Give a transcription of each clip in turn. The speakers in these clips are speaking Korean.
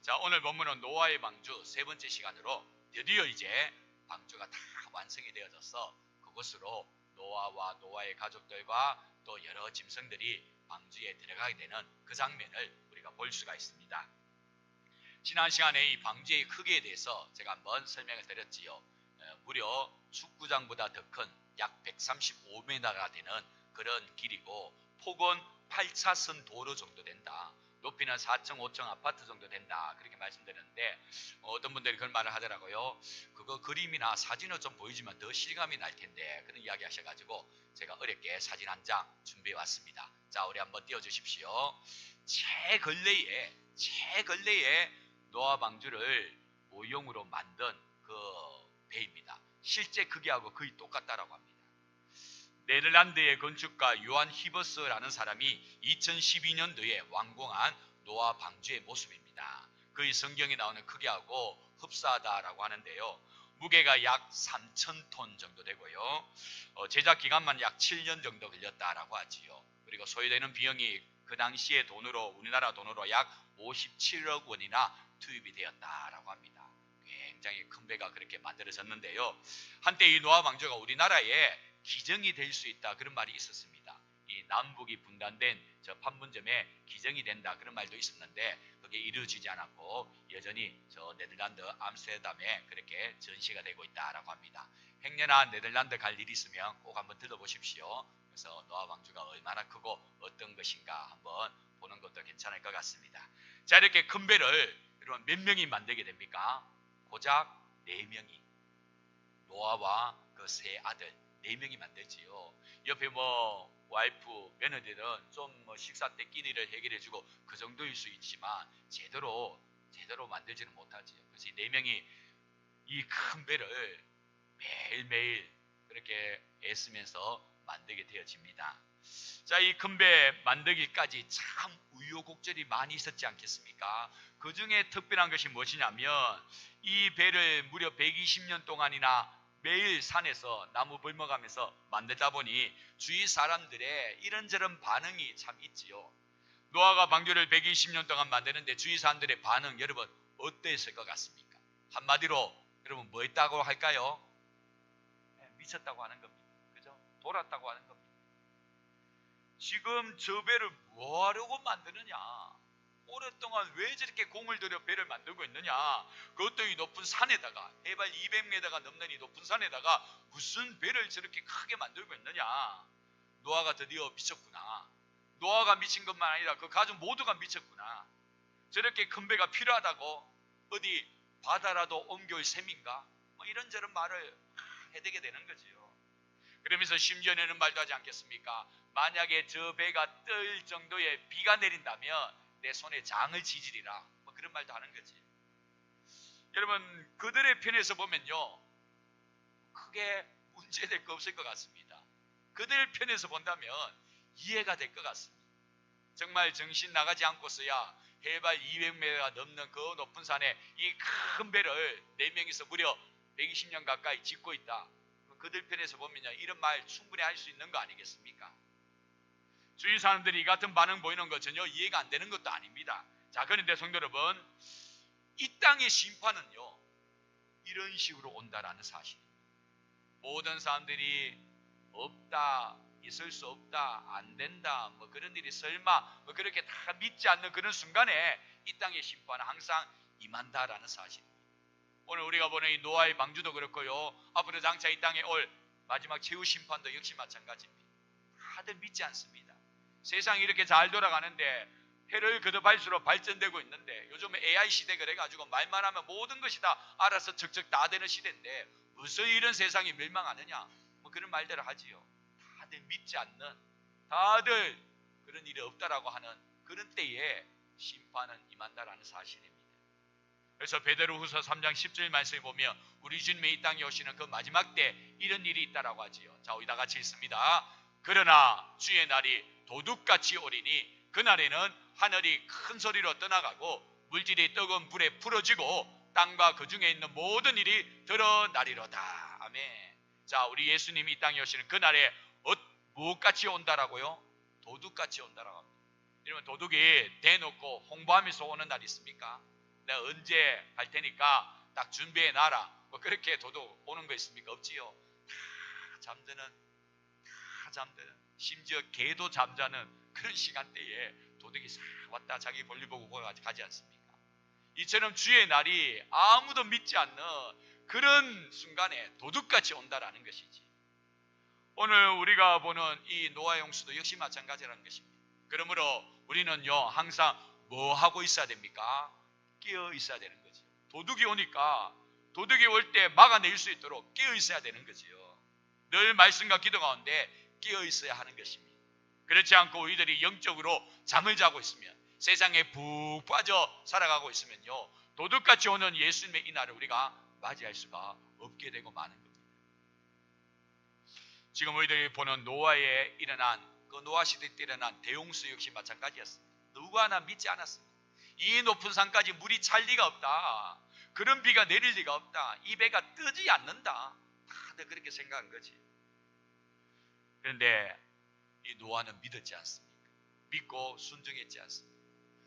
자, 오늘 본문은 노아의 방주 세 번째 시간으로 드디어 이제 방주가 다 완성이 되어져서 그곳으로 노아와 노아의 가족들과 또 여러 짐승들이 방주에 들어가게 되는 그 장면을 우리가 볼 수가 있습니다. 지난 시간에 이 방주의 크기에 대해서 제가 한번 설명을 드렸지요. 무려 축구장보다 더 큰 약 135m가 되는 그런 길이고, 폭은 8차선 도로 정도 된다. 높이는 4층, 5층 아파트 정도 된다. 그렇게 말씀드렸는데 어떤 분들이 그런 말을 하더라고요. 그거 그림이나 사진을 좀 보여주면 더 실감이 날 텐데, 그런 이야기 하셔가지고 제가 어렵게 사진 한 장 준비해 왔습니다. 자, 우리 한번 띄워주십시오. 최근래에 노아 방주를 모형으로 만든 그 배입니다. 실제 크기하고 거의 똑같다라고 합니다. 네덜란드의 건축가 요한 히버스라는 사람이 2012년도에 완공한 노아 방주의 모습입니다. 거의 성경에 나오는 크기하고 흡사하다라고 하는데요. 무게가 약 3,000톤 정도 되고요. 제작 기간만 약 7년 정도 걸렸다라고 하지요. 그리고 소요되는 비용이 그 당시의 돈으로, 우리나라 돈으로 약 57억 원이나 투입이 되었다라고 합니다. 굉장히 큰 배가 그렇게 만들어졌는데요. 한때 이 노아 방주가 우리나라에 기정이 될 수 있다, 그런 말이 있었습니다. 이 남북이 분단된 저 판문점에 기정이 된다, 그런 말도 있었는데 그게 이루어지지 않았고 여전히 저 네덜란드 암스테르담에 그렇게 전시가 되고 있다라고 합니다. 행여나 네덜란드 갈 일이 있으면 꼭 한번 들러보십시오. 그래서 노아 방주가 얼마나 크고 어떤 것인가 한번 보는 것도 괜찮을 것 같습니다. 자, 이렇게 큰 배를 여러분 몇 명이 만들게 됩니까? 고작 4명이, 노아와 그 세 아들 4명이 만들지요. 옆에 뭐 와이프, 며느리들은 좀 뭐 식사 때 끼니를 해결해주고 그 정도일 수 있지만 제대로 만들지는 못하지요. 그래서 이 4명이 이 큰 배를 매일매일 그렇게 애쓰면서 만들게 되어집니다. 자, 이 큰 배 만들기까지 참 우여곡절이 많이 있었지 않겠습니까? 그 중에 특별한 것이 무엇이냐면 이 배를 무려 120년 동안이나 매일 산에서 나무 벌먹하면서 만들다 보니 주위 사람들의 이런저런 반응이 참 있지요. 노아가 방주를 120년 동안 만드는데 주위 사람들의 반응, 여러분 어땠을 것 같습니까? 한마디로 여러분 뭐 했다고 할까요? 미쳤다고 하는 겁니다. 그죠? 돌았다고 하는 겁니다. 지금 저 배를 뭐 하려고 만드느냐? 오랫동안 왜 저렇게 공을 들여 배를 만들고 있느냐? 그것도 이 높은 산에다가, 해발 200m가 넘는 이 높은 산에다가 무슨 배를 저렇게 크게 만들고 있느냐? 노아가 드디어 미쳤구나. 노아가 미친 것만 아니라 그 가족 모두가 미쳤구나. 저렇게 큰 배가 필요하다고 어디 바다라도 옮겨올 셈인가? 뭐 이런저런 말을 해대게 되는 거지요. 그러면서 심지어내는 말도 하지 않겠습니까? 만약에 저 배가 뜰 정도의 비가 내린다면 내 손에 장을 지지리라, 뭐 그런 말도 하는 거지. 여러분 그들의 편에서 보면요 크게 문제될 거 없을 것 같습니다. 그들 편에서 본다면 이해가 될 것 같습니다. 정말 정신 나가지 않고서야 해발 200m가 넘는 그 높은 산에 이 큰 배를 4명이서 무려 120년 가까이 짓고 있다. 그들 편에서 보면요 이런 말 충분히 할 수 있는 거 아니겠습니까? 주위 사람들이 이 같은 반응 보이는 거 전혀 이해가 안 되는 것도 아닙니다. 자, 그런데 성도 여러분, 이 땅의 심판은요 이런 식으로 온다라는 사실입니다. 모든 사람들이 없다, 있을 수 없다, 안 된다, 뭐 그런 일이 설마 뭐 그렇게 다 믿지 않는 그런 순간에 이 땅의 심판은 항상 임한다라는 사실입니다. 오늘 우리가 보는 이 노아의 방주도 그렇고요, 앞으로 장차 이 땅에 올 마지막 최후 심판도 역시 마찬가지입니다. 다들 믿지 않습니다. 세상이 이렇게 잘 돌아가는데, 해를 거듭할수록 발전되고 있는데, 요즘 AI 시대 그래가지고 말만 하면 모든 것이 다 알아서 척척 다 되는 시대인데 무슨 이런 세상이 멸망하느냐, 뭐 그런 말들을 하지요. 다들 믿지 않는, 다들 그런 일이 없다라고 하는 그런 때에 심판은 임한다라는 사실입니다. 그래서 베드로후서 3장 10절 말씀에 보면 우리 주님이 이 땅에 오시는 그 마지막 때 이런 일이 있다라고 하지요. 자, 우리 다 같이 읽습니다. 그러나 주의 날이 도둑같이 오리니 그날에는 하늘이 큰 소리로 떠나가고 물질이 뜨거운 불에 풀어지고 땅과 그 중에 있는 모든 일이 드러나리로다. 아멘. 자, 우리 예수님이 이 땅에 오시는 그날에 무엇같이 온다라고요? 도둑같이 온다라고 합니다. 여러분 도둑이 대놓고 홍보하면서 오는 날이 있습니까? 내가 언제 갈 테니까 딱 준비해 놔라. 뭐 그렇게 도둑 오는 거 있습니까? 없지요. 잠드는, 잠드는, 심지어 개도 잠자는 그런 시간대에 도둑이 싹 왔다 자기 볼일 보고 가지 않습니까? 이처럼 주의 날이 아무도 믿지 않는 그런 순간에 도둑같이 온다라는 것이지. 오늘 우리가 보는 이 노아 홍수도 역시 마찬가지라는 것입니다. 그러므로 우리는요 항상 뭐 하고 있어야 됩니까? 깨어 있어야 되는 거죠. 도둑이 오니까 도둑이 올 때 막아낼 수 있도록 깨어 있어야 되는 거지요. 늘 말씀과 기도 가운데 깨어 있어야 하는 것입니다. 그렇지 않고 우리들이 영적으로 잠을 자고 있으면, 세상에 푹 빠져 살아가고 있으면요 도둑같이 오는 예수님의 이 날을 우리가 맞이할 수가 없게 되고 마는 겁니다. 지금 우리들이 보는 노아에 일어난 그 노아 시대 때 일어난 대홍수 역시 마찬가지였습니다. 누구 하나 믿지 않았습니다. 이 높은 산까지 물이 찰 리가 없다. 그런 비가 내릴 리가 없다. 이 배가 뜨지 않는다. 다들 그렇게 생각한 거지. 그런데 이 노아는 믿었지 않습니까? 믿고 순종했지 않습니까?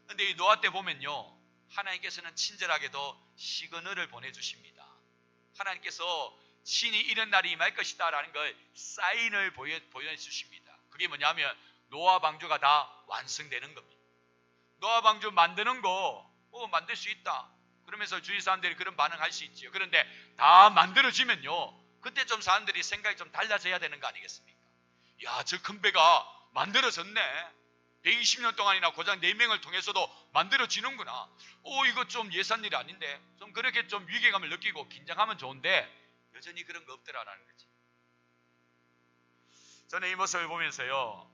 그런데 이 노아 때 보면요 하나님께서는 친절하게도 시그널을 보내주십니다. 하나님께서 신이 이런 날이 임할 것이다 라는 걸 사인을 보여주십니다. 그게 뭐냐면 노아 방주가 다 완성되는 겁니다. 노아 방주 만드는 거 만들 수 있다. 그러면서 주위 사람들이 그런 반응할 수 있죠. 그런데 다 만들어지면요 그때 좀 사람들이 생각이 좀 달라져야 되는 거 아니겠습니까? 야, 저 큰 배가 만들어졌네. 120년 동안이나 고작 4명을 통해서도 만들어지는구나. 이거 좀 예산 일이 아닌데. 좀 그렇게 좀 위기감을 느끼고 긴장하면 좋은데 여전히 그런 거 없더라라는 거지. 저는 이 모습을 보면서요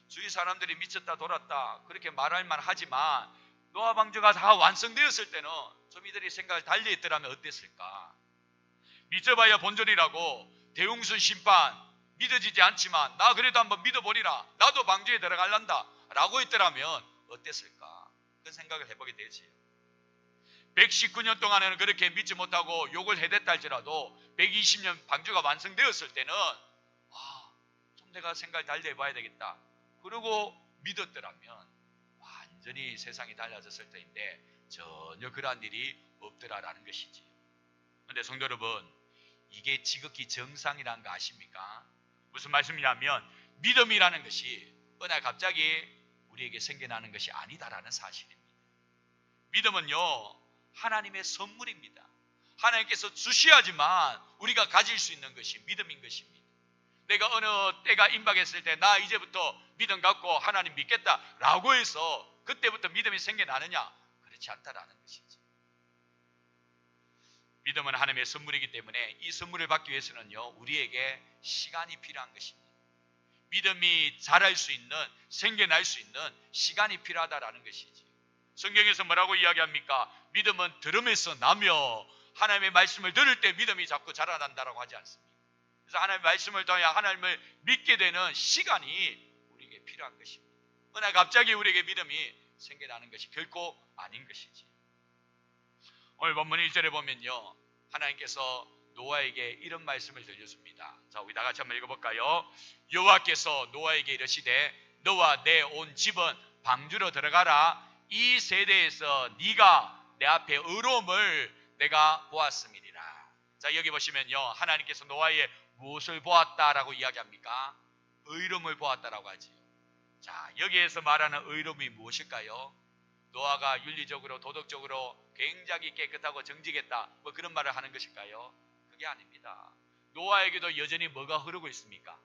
주위 사람들이 미쳤다 돌았다 그렇게 말할 만하지만 노아 방주가 다 완성되었을 때는 좀 이들이 생각을 달리 했더라면 어땠을까? 믿어봐야 본전이라고 대홍수 심판 믿어지지 않지만 나 그래도 한번 믿어보리라. 나도 방주에 들어갈란다 라고 했더라면 어땠을까? 그런 생각을 해보게 되지. 119년 동안에는 그렇게 믿지 못하고 욕을 해댔다 할지라도 120년 방주가 완성되었을 때는 좀 내가 생각을 달리 해봐야 되겠다. 그러고 믿었더라면 완전히 세상이 달라졌을 때인데 전혀 그러한 일이 없더라라는 것이지. 그런데 성도 여러분, 이게 지극히 정상이라는 거 아십니까? 무슨 말씀이냐면 믿음이라는 것이 어느 날 갑자기 우리에게 생겨나는 것이 아니다라는 사실입니다. 믿음은요 하나님의 선물입니다. 하나님께서 주셔야지만 우리가 가질 수 있는 것이 믿음인 것입니다. 내가 어느 때가 임박했을 때 나 이제부터 믿음 갖고 하나님 믿겠다라고 해서 그때부터 믿음이 생겨나느냐? 그렇지 않다라는 것이지. 믿음은 하나님의 선물이기 때문에 이 선물을 받기 위해서는요 우리에게 시간이 필요한 것입니다. 믿음이 자랄 수 있는, 생겨날 수 있는 시간이 필요하다라는 것이지. 성경에서 뭐라고 이야기합니까? 믿음은 들음에서 나며 하나님의 말씀을 들을 때 믿음이 자꾸 자라난다라고 하지 않습니까? 그래서 하나님의 말씀을 통해 하나님을 믿게 되는 시간이 우리에게 필요한 것입니다. 어느 날 갑자기 우리에게 믿음이 생겨나는 것이 결코 아닌 것이지. 오늘 본문 1절에 보면요 하나님께서 노아에게 이런 말씀을 들려줍니다. 자, 우리 다 같이 한번 읽어볼까요? 여호와께서 노아에게 이르시되 너와 내 온 집은 방주로 들어가라. 이 세대에서 네가 내 앞에 의로움을 내가 보았음이니라. 자, 여기 보시면요 하나님께서 노아의 무엇을 보았다라고 이야기합니까? 의로움을 보았다라고 하지요. 자, 여기에서 말하는 의로움이 무엇일까요? 노아가 윤리적으로 도덕적으로 굉장히 깨끗하고 정직했다 뭐 그런 말을 하는 것일까요? 그게 아닙니다. 노아에게도 여전히 뭐가 흐르고 있습니까?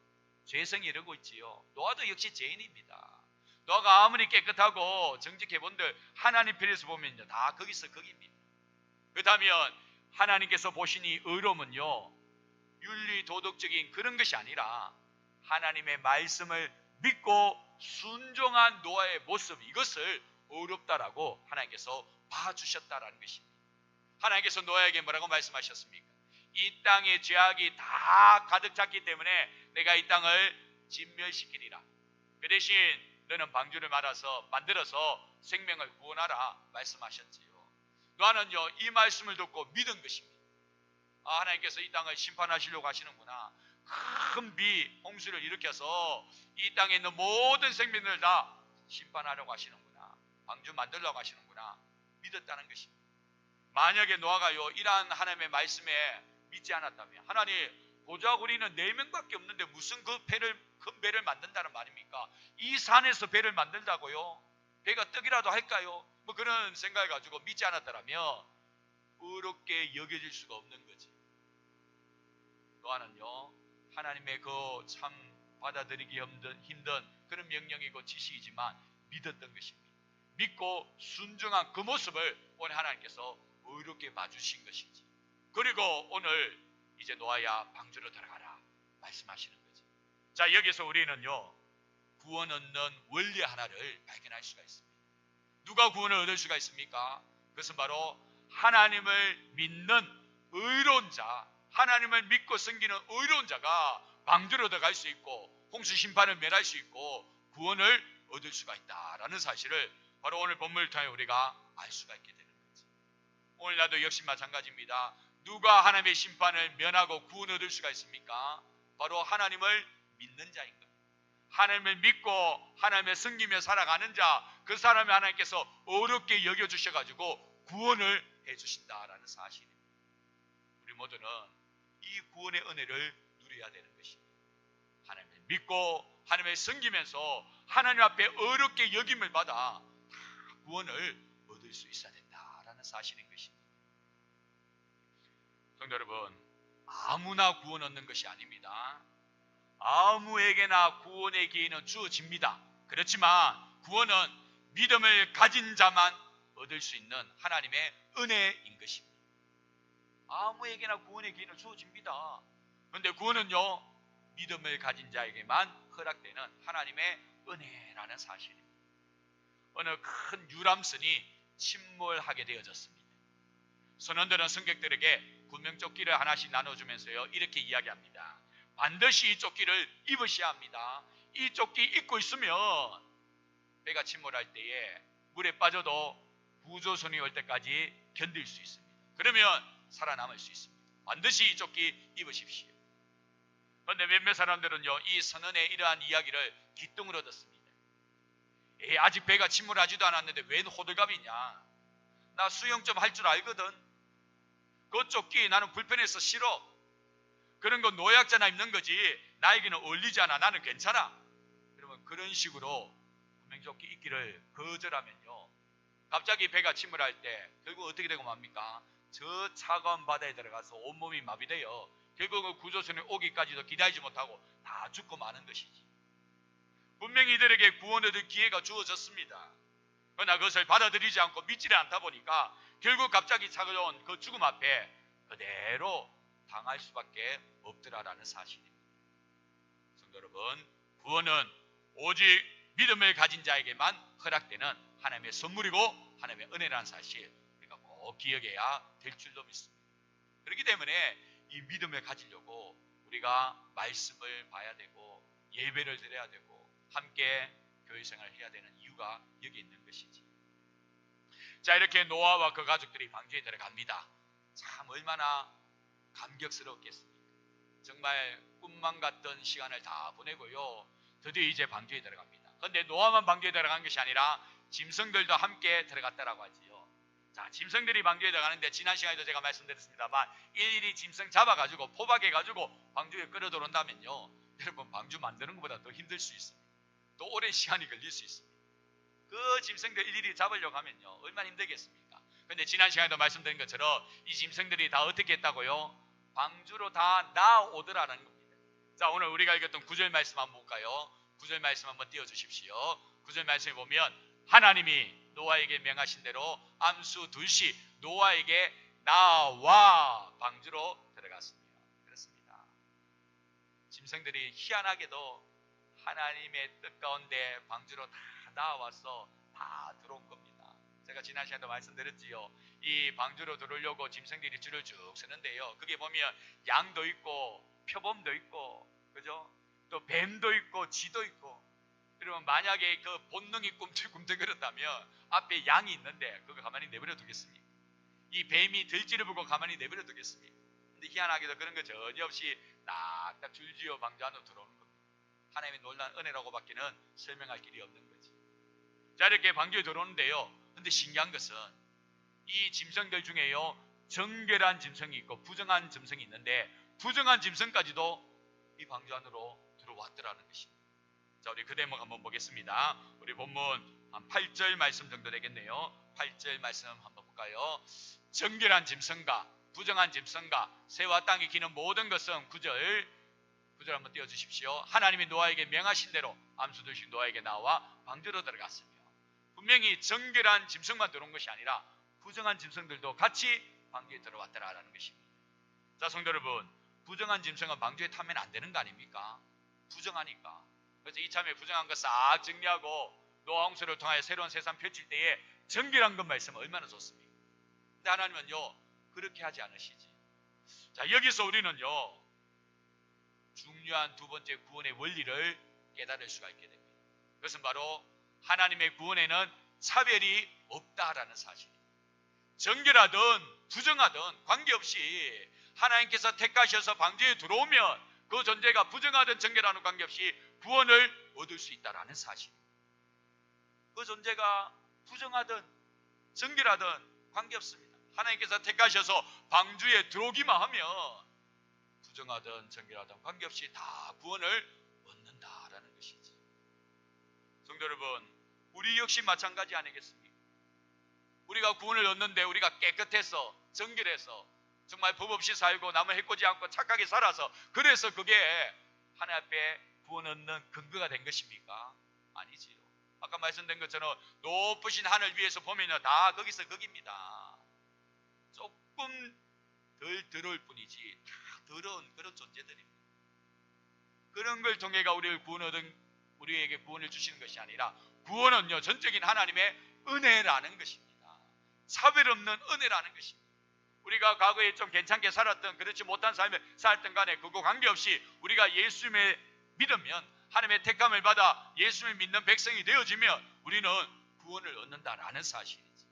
죄성이 흐르고 있지요. 노아도 역시 죄인입니다. 노아가 아무리 깨끗하고 정직해 본들 하나님 편에서 보면요 다 거기서 거기입니다. 그렇다면 하나님께서 보시니 의로움은요 윤리 도덕적인 그런 것이 아니라 하나님의 말씀을 믿고 순종한 노아의 모습, 이것을 의롭다라고 하나님께서 봐주셨다라는 것입니다. 하나님께서 노아에게 뭐라고 말씀하셨습니까? 이 땅에 죄악이 다 가득 찼기 때문에 내가 이 땅을 진멸시키리라. 그 대신 너는 방주를 만들어서 생명을 구원하라 말씀하셨지요. 노아는요 이 말씀을 듣고 믿은 것입니다. 하나님께서 이 땅을 심판하시려고 하시는구나. 큰 비, 홍수를 일으켜서 이 땅에 있는 모든 생명들을 다 심판하려고 하시는구나. 방주 만들려고 하시는구나. 믿었다는 것입니다. 만약에 노아가요 이러한 하나님의 말씀에 믿지 않았다면, 하나님 고작 우리는 4명밖에 없는데 무슨 그 큰 배를 만든다는 말입니까? 이 산에서 배를 만든다고요? 배가 떡이라도 할까요? 뭐 그런 생각을 가지고 믿지 않았다면 의롭게 여겨질 수가 없는 거지. 노아는요 하나님의 그 참 받아들이기 힘든 그런 명령이고 지식이지만 믿었던 것입니다. 믿고 순종한 그 모습을 오늘 하나님께서 의롭게 봐주신 것이지. 그리고 오늘 이제 노아야 방주로 들어가라 말씀하시는 거지. 자, 여기서 우리는요 구원 얻는 원리 하나를 발견할 수가 있습니다. 누가 구원을 얻을 수가 있습니까? 그것은 바로 하나님을 믿는 의로운 자, 하나님을 믿고 섬기는 의로운 자가 방주로 들어갈 수 있고 홍수 심판을 면할 수 있고 구원을 얻을 수가 있다라는 사실을 바로 오늘 본문을 통해 우리가 알 수가 있게 되는 거지. 오늘 나도 역시 마찬가지입니다. 누가 하나님의 심판을 면하고 구원 얻을 수가 있습니까? 바로 하나님을 믿는 자인 겁니다. 하나님을 믿고 하나님을 섬기며 살아가는 자, 그 사람을 하나님께서 어렵게 여겨주셔가지고 구원을 해주신다라는 사실입니다. 우리 모두는 이 구원의 은혜를 누려야 되는 것입니다. 하나님을 믿고 하나님을 섬기면서 하나님 앞에 어렵게 여김을 받아 구원을 얻을 수 있어야 된다라는 사실인 것입니다. 성도 여러분, 아무나 구원 얻는 것이 아닙니다. 아무에게나 구원의 기회는 주어집니다. 그렇지만 구원은 믿음을 가진 자만 얻을 수 있는 하나님의 은혜인 것입니다. 아무에게나 구원의 기회는 주어집니다. 그런데 구원은요 믿음을 가진 자에게만 허락되는 하나님의 은혜라는 사실입니다. 어느 큰 유람선이 침몰하게 되어졌습니다. 선원들은 승객들에게 구명조끼를 하나씩 나눠주면서요 이렇게 이야기합니다. 반드시 이 조끼를 입으셔야 합니다. 이 조끼 입고 있으면 배가 침몰할 때에 물에 빠져도 구조선이 올 때까지 견딜 수 있습니다. 그러면 살아남을 수 있습니다. 반드시 이 조끼 입으십시오. 그런데 몇몇 사람들은요 이 선언의 이러한 이야기를 기뚱으로 듣습니다. 아직 배가 침몰하지도 않았는데 웬 호들갑이냐? 나 수영 좀 할 줄 알거든. 그 조끼 나는 불편해서 싫어. 그런 거 노약자나 입는 거지 나에게는 어울리지 않아. 나는 괜찮아. 그러면 그런 식으로 구명조끼 입기를 거절하면요 갑자기 배가 침몰할 때 결국 어떻게 되고 맙니까? 저 차가운 바다에 들어가서 온몸이 마비되어 결국은 구조선이 오기까지도 기다리지 못하고 다 죽고 마는 것이지. 분명히 이들에게 구원 얻을 기회가 주어졌습니다. 그러나 그것을 받아들이지 않고 믿지를 않다 보니까 결국 갑자기 찾아온 그 죽음 앞에 그대로 당할 수밖에 없더라라는 사실입니다. 성도 여러분, 구원은 오직 믿음을 가진 자에게만 허락되는 하나님의 선물이고 하나님의 은혜라는 사실 우리가 꼭 기억해야 될 줄로 믿습니다. 그렇기 때문에 이 믿음을 가지려고 우리가 말씀을 봐야 되고 예배를 드려야 되고 함께 교회 생활을 해야 되는 이유가 여기 있는 것이지. 자, 이렇게 노아와 그 가족들이 방주에 들어갑니다. 참 얼마나 감격스럽겠습니까? 정말 꿈만 같던 시간을 다 보내고요 드디어 이제 방주에 들어갑니다. 그런데 노아만 방주에 들어간 것이 아니라 짐승들도 함께 들어갔다라고 하지요. 자, 짐승들이 방주에 들어가는데 지난 시간에도 제가 말씀드렸습니다만 일일이 짐승 잡아가지고 포박해가지고 방주에 끌어 들어온다면요 여러분 방주 만드는 것보다 더 힘들 수 있습니다. 또 오랜 시간이 걸릴 수 있습니다. 그 짐승들 일일이 잡으려고 하면요 얼마나 힘들겠습니까? 그런데 지난 시간에도 말씀드린 것처럼 이 짐승들이 다 어떻게 했다고요? 방주로 다 나오더라는 겁니다. 자, 오늘 우리가 읽었던 9절 말씀 한번 볼까요? 9절 말씀 한번 띄워주십시오. 9절 말씀에 보면 하나님이 노아에게 명하신 대로 암수 둘씩 노아에게 나와 방주로 들어갔습니다. 그렇습니다. 짐승들이 희한하게도 하나님의 뜻 가운데 방주로 다 나와서 다 들어온 겁니다. 제가 지난 시간에도 말씀드렸지요. 이 방주로 들어오려고 짐승들이 줄을 쭉 서는데요. 그게 보면 양도 있고 표범도 있고 그죠? 또 뱀도 있고 쥐도 있고. 그러면 만약에 그 본능이 꿈틀꿈틀거린다면 앞에 양이 있는데 그거 가만히 내버려 두겠습니까? 이 뱀이 들쥐를 보고 가만히 내버려 두겠습니까? 근데 희한하게도 그런 거 전혀 없이 딱딱 줄지어 방주 안으로 들어오는 겁니다. 하나님의 놀라운 은혜라고밖에는 설명할 길이 없는 거지. 자, 이렇게 방주에 들어오는데요. 근데 신기한 것은 이 짐승들 중에요, 정결한 짐승이 있고 부정한 짐승이 있는데 부정한 짐승까지도 이 방주 안으로 들어왔더라는 것입니다. 자, 우리 그 대목 한번 보겠습니다. 우리 본문 한 8절 말씀 정도 되겠네요. 8절 말씀 한번 볼까요? 정결한 짐승과 부정한 짐승과 새와 땅에 기는 모든 것은 9절 한번 띄워주십시오. 하나님이 노아에게 명하신 대로 암수도신 노아에게 나와 방주로 들어갔으며, 분명히 정결한 짐승만 들어온 것이 아니라 부정한 짐승들도 같이 방주에 들어왔더라라는 것입니다. 자, 성도 여러분, 부정한 짐승은 방주에 타면 안 되는 거 아닙니까? 부정하니까. 그래서 이참에 부정한 거 싹 정리하고 노아 홍수를 통하여 새로운 세상 펼칠 때에 정결한 것만 있으면 얼마나 좋습니까? 근데 하나님은요, 그렇게 하지 않으시지. 자, 여기서 우리는요, 중요한 두 번째 구원의 원리를 깨달을 수가 있게 됩니다. 그것은 바로 하나님의 구원에는 차별이 없다라는 사실입니다. 정결하든 부정하든 관계없이 하나님께서 택하셔서 방주에 들어오면 그 존재가 부정하든 정결하든 관계없이 구원을 얻을 수 있다라는 사실입니다. 그 존재가 부정하든 정결하든 관계없습니다. 하나님께서 택하셔서 방주에 들어오기만 하면 부정하든 정결하든 관계없이 다 구원을 얻는다라는 것이지. 성도 여러분, 우리 역시 마찬가지 아니겠습니까? 우리가 구원을 얻는데 우리가 깨끗해서 정결해서 정말 법 없이 살고 남을 해코지 않고 착하게 살아서 그래서 그게 하나님 앞에 구원 얻는 근거가 된 것입니까? 아니지요. 아까 말씀드린 것처럼 높으신 하늘 위에서 보면요, 다 거기서 거기입니다. 조금 덜 더러울 뿐이지 다 더러운 그런 존재들입니다. 그런 걸 통해가 우리에게 구원을 주시는 것이 아니라 구원은요, 전적인 하나님의 은혜라는 것입니다. 차별 없는 은혜라는 것입니다. 우리가 과거에 좀 괜찮게 살았던 그렇지 못한 삶을 살았던 간에 그거 관계없이 우리가 예수님을 믿으면, 하나님의 택함을 받아 예수님을 믿는 백성이 되어지면 우리는 구원을 얻는다라는 사실이지.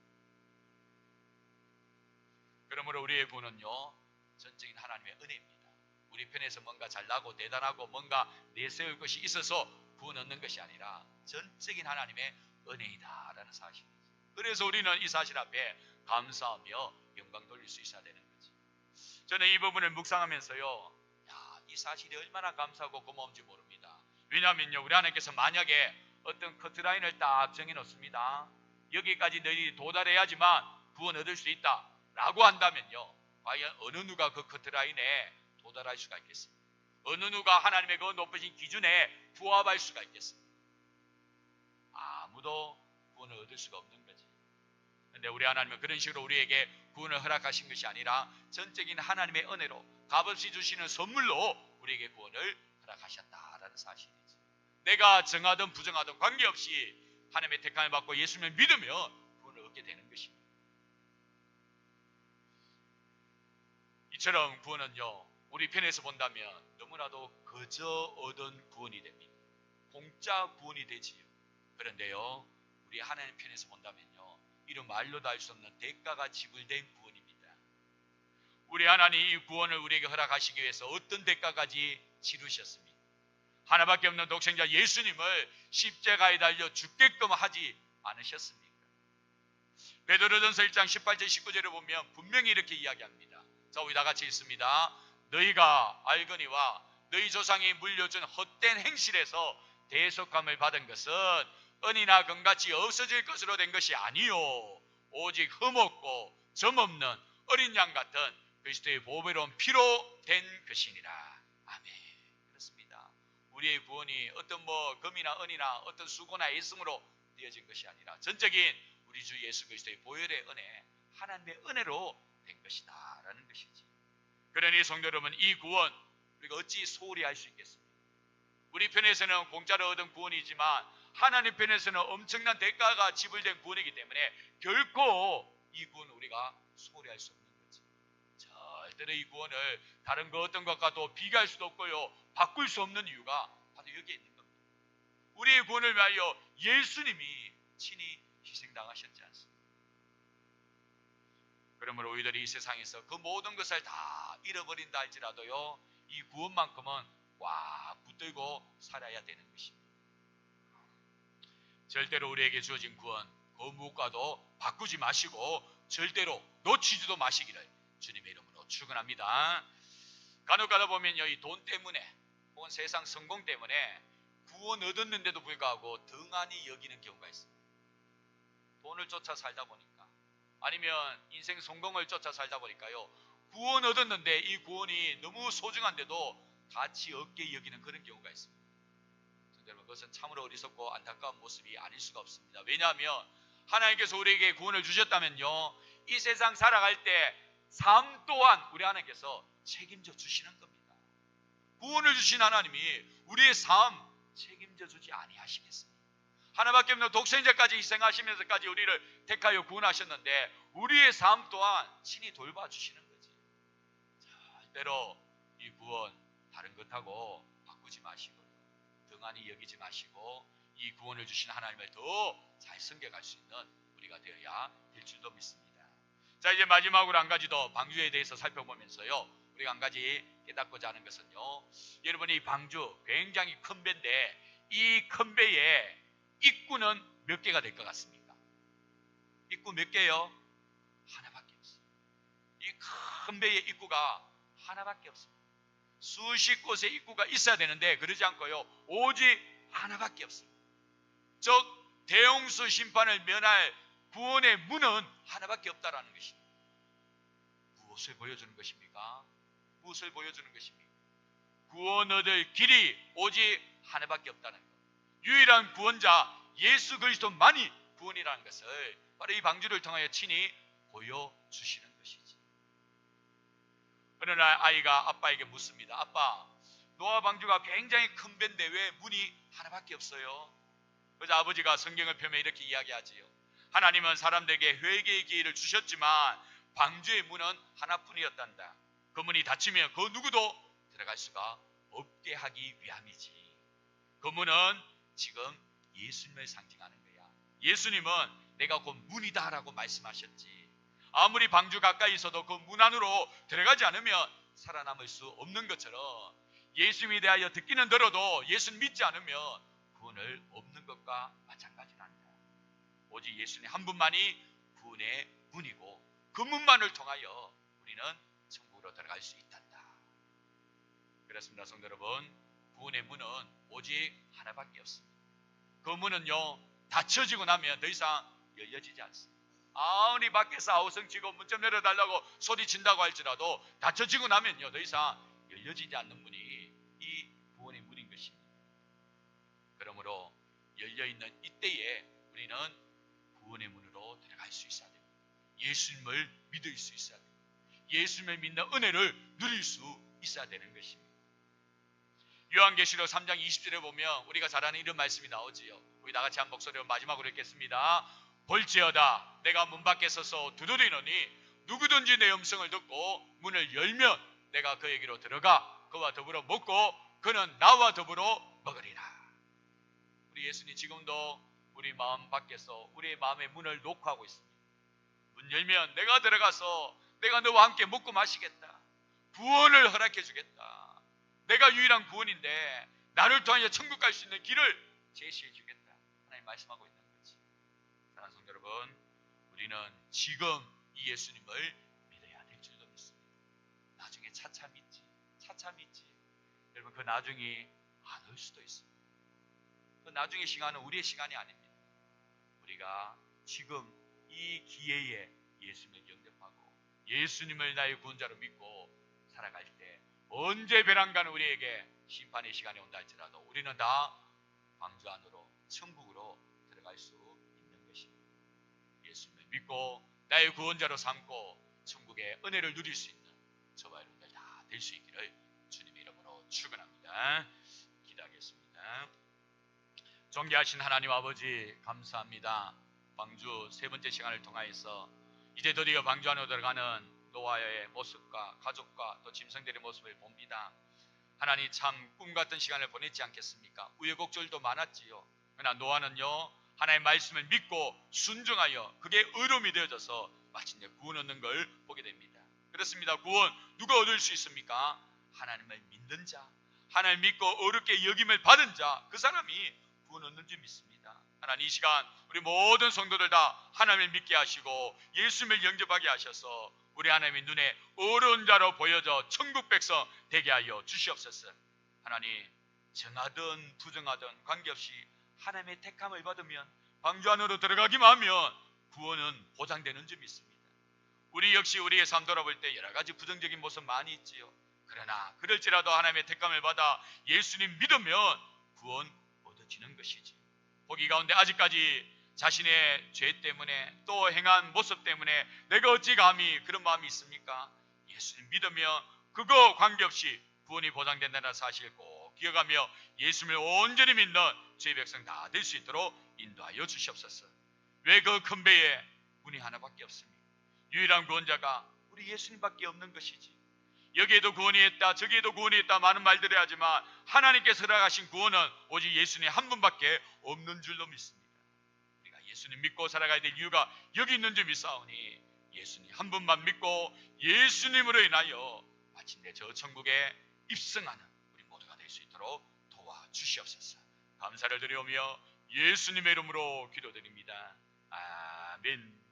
그러므로 우리의 구원은요, 전적인 하나님의 은혜입니다. 우리 편에서 뭔가 잘나고 대단하고 뭔가 내세울 것이 있어서 구원 얻는 것이 아니라 전적인 하나님의 은혜이다라는 사실이지. 그래서 우리는 이 사실 앞에 감사하며 영광 돌릴 수 있어야 되는 거지. 저는 이 부분을 묵상하면서요, 이 사실이 얼마나 감사하고 고마운지 모릅니다. 왜냐하면요, 우리 하나님께서 만약에 어떤 커트라인을 딱 정해놓습니다. 여기까지 너희들이 도달해야지만 구원 얻을 수 있다 라고 한다면요, 과연 어느 누가 그 커트라인에 도달할 수가 있겠습니까? 어느 누가 하나님의 그 높으신 기준에 부합할 수가 있겠습니까? 아무도 구원을 얻을 수가 없는 거지. 그런데 우리 하나님은 그런 식으로 우리에게 구원을 허락하신 것이 아니라 전적인 하나님의 은혜로 값없이 주시는 선물로 우리에게 구원을 허락하셨다라는 사실이지. 내가 정하든 부정하든 관계없이 하나님의 택함을 받고 예수님을 믿으면 구원을 얻게 되는 것입니다. 이처럼 구원은요, 우리 편에서 본다면 너무나도 거저 얻은 구원이 됩니다. 공짜 구원이 되지요. 그런데요, 우리 하나님 편에서 본다면요, 이런 말로도 알 수 없는 대가가 지불된 구원입니다. 우리 하나님 이 구원을 우리에게 허락하시기 위해서 어떤 대가까지 치르셨습니까? 하나밖에 없는 독생자 예수님을 십자가에 달려 죽게끔 하지 않으셨습니까? 베드로전서 1장 18절 19절을 보면 분명히 이렇게 이야기합니다. 자, 우리 다 같이 읽습니다. 너희가 알거니와 너희 조상이 물려준 헛된 행실에서 대속함을 받은 것은 은이나 금같이 없어질 것으로 된 것이 아니요 오직 흠없고 점없는 어린 양 같은 그리스도의 보배로운 피로 된 것이니라. 아멘. 그렇습니다. 우리의 구원이 어떤 금이나 은이나 어떤 수고나 애씀으로 되어진 것이 아니라 전적인 우리 주 예수 그리스도의 보혈의 은혜, 하나님의 은혜로 된 것이다 라는 것이지. 그러니 성도 여러분, 이 구원 우리가 어찌 소홀히 할 수 있겠습니까? 우리 편에서는 공짜로 얻은 구원이지만 하나님 편에서는 엄청난 대가가 지불된 구원이기 때문에 결코 이 구원을 우리가 소홀히 할 수 없는 거지. 절대로 이 구원을 다른 그 어떤 것과도 비교할 수도 없고요, 바꿀 수 없는 이유가 바로 여기에 있는 겁니다. 우리의 구원을 위하여 예수님이 친히 희생당하셨지 않습니까? 그러므로 우리들이 이 세상에서 그 모든 것을 다 잃어버린다 할지라도요, 이 구원만큼은 꽉 붙들고 살아야 되는 것입니다. 절대로 우리에게 주어진 구원 그 무엇과도 바꾸지 마시고 절대로 놓치지도 마시기를 주님의 이름으로 축원합니다. 간혹 가다 보면요, 이 돈 때문에 혹은 세상 성공 때문에 구원 얻었는데도 불구하고 등한히 여기는 경우가 있습니다. 돈을 쫓아 살다 보니까, 아니면 인생 성공을 쫓아 살다 보니까요, 구원 얻었는데 이 구원이 너무 소중한데도 가치 없게 여기는 그런 경우가 있습니다. 여러분, 그것은 참으로 어리석고 안타까운 모습이 아닐 수가 없습니다. 왜냐하면 하나님께서 우리에게 구원을 주셨다면요, 이 세상 살아갈 때 삶 또한 우리 하나님께서 책임져 주시는 겁니다. 구원을 주신 하나님이 우리의 삶 책임져 주지 아니하시겠습니까? 하나밖에 없는 독생자까지 희생하시면서까지 우리를 택하여 구원하셨는데 우리의 삶 또한 친히 돌봐주시는 거지. 절대로 이 구원 다른 것하고 바꾸지 마시고 등한히 여기지 마시고 이 구원을 주신 하나님을 더 잘 섬겨갈 수 있는 우리가 되어야 될 줄도 믿습니다. 자, 이제 마지막으로 한 가지 더 방주에 대해서 살펴보면서요, 우리가 한 가지 깨닫고자 하는 것은요, 여러분, 이 방주 굉장히 큰 배인데 이 큰 배에 입구는 몇 개가 될 것 같습니까? 입구 몇 개요? 하나밖에 없어요. 이 큰 배의 입구가 하나밖에 없습니다. 수십 곳의 입구가 있어야 되는데 그러지 않고요, 오직 하나밖에 없습니다. 즉 대홍수 심판을 면할 구원의 문은 하나밖에 없다라는 것입니다. 무엇을 보여주는 것입니까? 무엇을 보여주는 것입니까? 구원 얻을 길이 오직 하나밖에 없다는 것. 유일한 구원자 예수 그리스도만이 구원이라는 것을 바로 이 방주를 통하여 친히 보여주시는 것이지. 어느 날 아이가 아빠에게 묻습니다. 아빠, 노아 방주가 굉장히 큰 배인데 왜 문이 하나밖에 없어요? 그래서 아버지가 성경을 펴며 이렇게 이야기하지요. 하나님은 사람들에게 회개의 기회를 주셨지만 방주의 문은 하나뿐이었단다. 그 문이 닫히면 그 누구도 들어갈 수가 없게 하기 위함이지. 그 문은 지금 예수님을 상징하는 거야. 예수님은 내가 곧 문이다 라고 말씀하셨지. 아무리 방주 가까이 있어도 그 문 안으로 들어가지 않으면 살아남을 수 없는 것처럼 예수님에 대하여 듣기는 들어도 예수님 믿지 않으면 구원을 얻는 것과 마찬가지란다. 오직 예수님 한 분만이 구원의 문이고 그 문만을 통하여 우리는 천국으로 들어갈 수 있단다. 그렇습니다. 성도 여러분, 구원의 문은 오직 하나밖에 없습니다. 그 문은요, 닫혀지고 나면 더 이상 열려지지 않습니다. 아무리 밖에서 아우성치고 문 좀 열어달라고 소리친다고 할지라도 닫혀지고 나면요, 더 이상 열려지지 않는 문이 이 구원의 문인 것입니다. 그러므로 열려있는 이때에 우리는 구원의 문으로 들어갈 수 있어야 됩니다. 예수님을 믿을 수 있어야 됩니다. 예수님을 믿는 은혜를 누릴 수 있어야 되는 것입니다. 요한계시록 3장 20절에 보면 우리가 잘 아는 이런 말씀이 나오지요. 우리 다같이 한 목소리로 마지막으로 읽겠습니다. 볼지어다 내가 문 밖에 서서 두드리노니 누구든지 내 음성을 듣고 문을 열면 내가 그에게로 들어가 그와 더불어 먹고 그는 나와 더불어 먹으리라. 우리 예수님 지금도 우리 마음 밖에서 우리의 마음의 문을 녹화하고 있습니다. 문 열면 내가 들어가서 내가 너와 함께 먹고 마시겠다. 구원을 허락해 주겠다. 내가 유일한 구원인데 나를 통하여 천국 갈 수 있는 길을 제시해 주겠다. 하나님 말씀하고 있는 거지. 사랑하는 성도 여러분, 우리는 지금 이 예수님을 믿어야 될 줄도 믿습니다. 나중에 차차 믿지. 여러분, 그 나중이 안 올 수도 있습니다. 그 나중의 시간은 우리의 시간이 아닙니다. 우리가 지금 이 기회에 예수님을 영접하고 예수님을 나의 구원자로 믿고 살아갈 때 언제 배란가는 우리에게 심판의 시간이 온다 할지라도 우리는 다 방주 안으로 천국으로 들어갈 수 있는 것입니다. 예수님을 믿고 나의 구원자로 삼고 천국의 은혜를 누릴 수 있는 저와 여러분들 다 될 수 있기를 주님의 이름으로 축원합니다. 기도하겠습니다. 존귀하신 하나님 아버지, 감사합니다. 방주 세 번째 시간을 통하여서 이제 드디어 방주 안으로 들어가는 노아의 모습과 가족과 또 짐승들의 모습을 봅니다. 하나님, 참 꿈같은 시간을 보냈지 않겠습니까? 우여곡절도 많았지요. 그러나 노아는요, 하나님의 말씀을 믿고 순종하여 그게 의로움이 되어져서 마침내 구원 얻는 걸 보게 됩니다. 그렇습니다. 구원 누가 얻을 수 있습니까? 하나님을 믿는 자, 하나님을 믿고 어렵게 여김을 받은 자, 그 사람이 구원 얻는 줄 믿습니다. 하나님 이 시간 우리 모든 성도들 다 하나님을 믿게 하시고 예수님을 영접하게 하셔서 우리 하나님의 눈에 어려운 자로 보여져 천국 백성 되게 하여 주시옵소서. 하나님 정하든 부정하든 관계없이 하나님의 택함을 받으면 방주 안으로 들어가기만 하면 구원은 보장되는 점이 있습니다. 우리 역시 우리의 삶 돌아볼 때 여러 가지 부정적인 모습 많이 있지요. 그러나 그럴지라도 하나님의 택감을 받아 예수님 믿으면 구원 얻어지는 것이지. 보기 가운데 아직까지 자신의 죄 때문에 또 행한 모습 때문에 내가 어찌 감히 그런 마음이 있습니까? 예수님 믿으면 그거 관계없이 구원이 보장된다는 사실 꼭 기억하며 예수님을 온전히 믿는 죄 백성 다 될 수 있도록 인도하여 주시옵소서. 왜 그 큰 배에 문이 하나밖에 없습니까? 유일한 구원자가 우리 예수님밖에 없는 것이지. 여기에도 구원이 있다 저기에도 구원이 있다 많은 말들을 하지만 하나님께서 허락하신 구원은 오직 예수님 한 분밖에 없는 줄로 믿습니다. 우리가 예수님 믿고 살아가야 될 이유가 여기 있는 줄 믿사오니 예수님 한 분만 믿고 예수님으로 인하여 마침내 저 천국에 입성하는 우리 모두가 될 수 있도록 도와주시옵소서. 감사를 드리오며 예수님의 이름으로 기도드립니다. 아멘.